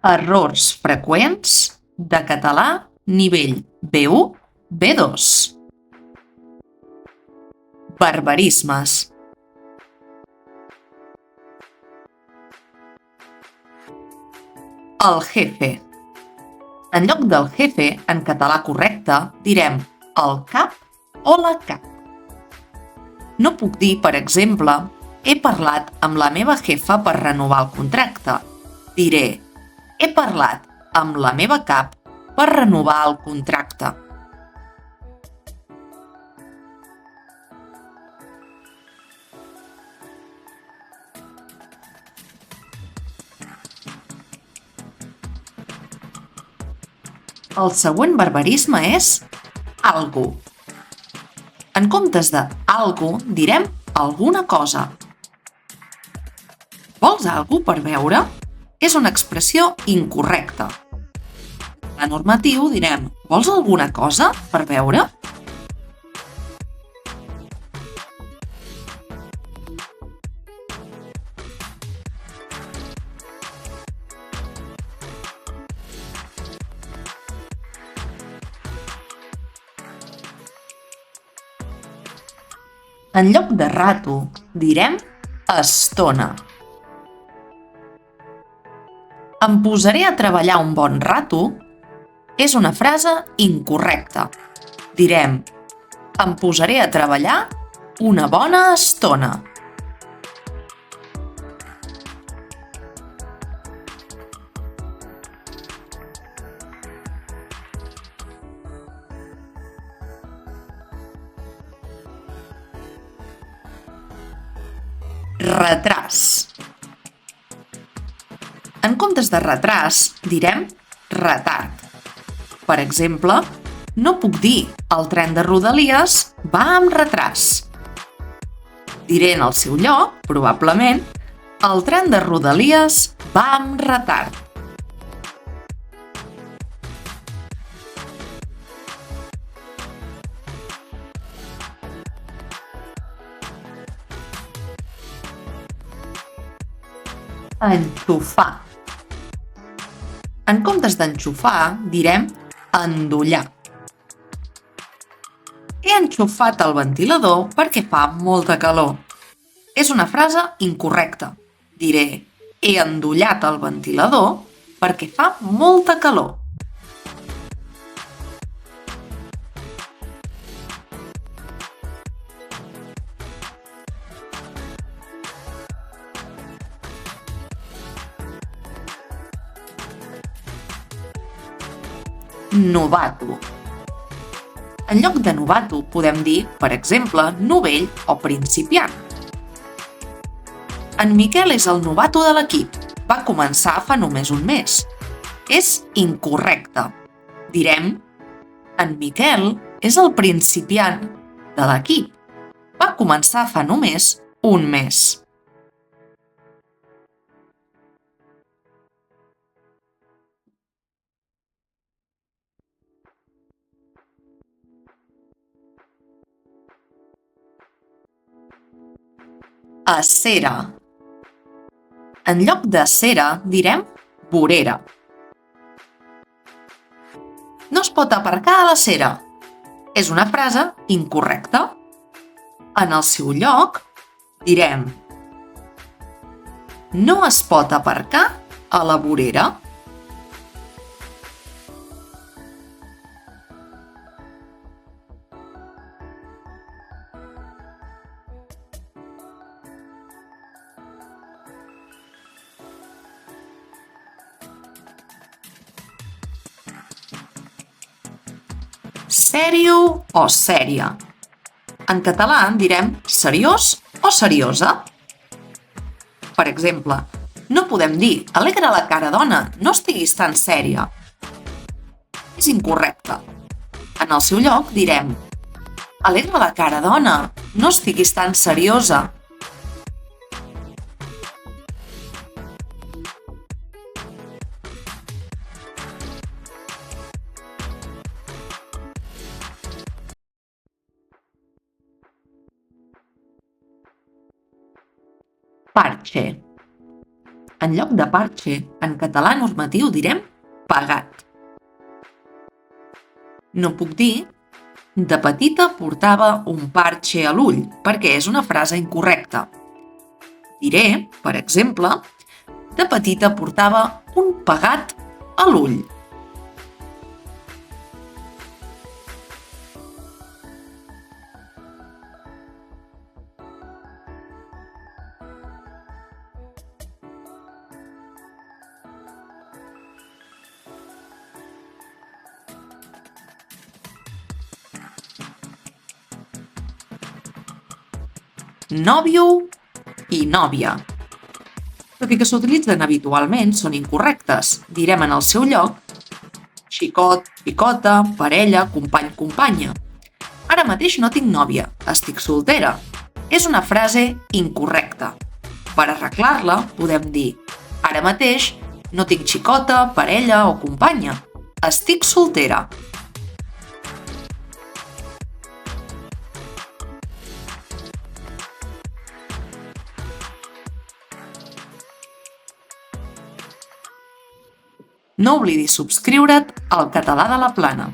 Errors freqüents de català nivell B1, B2. Barbarismes. El jefe. En lloc del jefe, en català correcte, direm el cap o la cap. No puc dir, per exemple, he parlat amb la meva jefa per renovar el contracte. Diré, he parlat amb la meva cap per renovar el contracte. El següent barbarisme és algo. En comptes de algo, direm alguna cosa. Vols algo per beure? És una expressió incorrecta. A normatiu direm, vols alguna cosa per beure? En lloc de rato, direm estona. Em posaré a treballar un bon rato és una frase incorrecta. Direm, em posaré a treballar una bona estona. Retras. En comptes de retras, direm retard. Per exemple, no puc dir el tren de Rodalies va amb retras. Diré en el seu lloc, probablement, el tren de Rodalies va amb retard. Enxufar. En comptes d'enxufar, direm endollar. He enxufat el ventilador perquè fa molta calor. És una frase incorrecta. Diré, he endollat el ventilador perquè fa molta calor. Novato. En lloc de novato podem dir, per exemple, novell o principiant. En Miquel és el novato de l'equip. Va començar fa només un mes. És incorrecte. Direm, en Miquel és el principiant de l'equip. Va començar fa només un mes. Acera. En lloc de cera direm vorera. No es pot aparcar a la cera. És una frase incorrecta. En el seu lloc direm no es pot aparcar a la vorera. Sèrio o sèria. En català direm seriós o seriosa. Per exemple, no podem dir alegra la cara, dona, no estiguis tan sèria. És incorrecte. En el seu lloc direm alegra la cara, dona, no estiguis tan seriosa. Parche. En lloc de parche, en català normatiu direm pagat. No puc dir de petita portava un parche a l'ull perquè és una frase incorrecta. Diré, per exemple, de petita portava un pegat a l'ull. Nòvio i nòvia. Tot i que s'utilitzen habitualment, són incorrectes. Direm en el seu lloc xicot, xicota, parella, company, companya. Ara mateix no tinc nòvia, estic soltera. És una frase incorrecta. Per arreglar-la podem dir ara mateix no tinc xicota, parella o companya. Estic soltera. No oblidis subscriure't al Català de la Plana.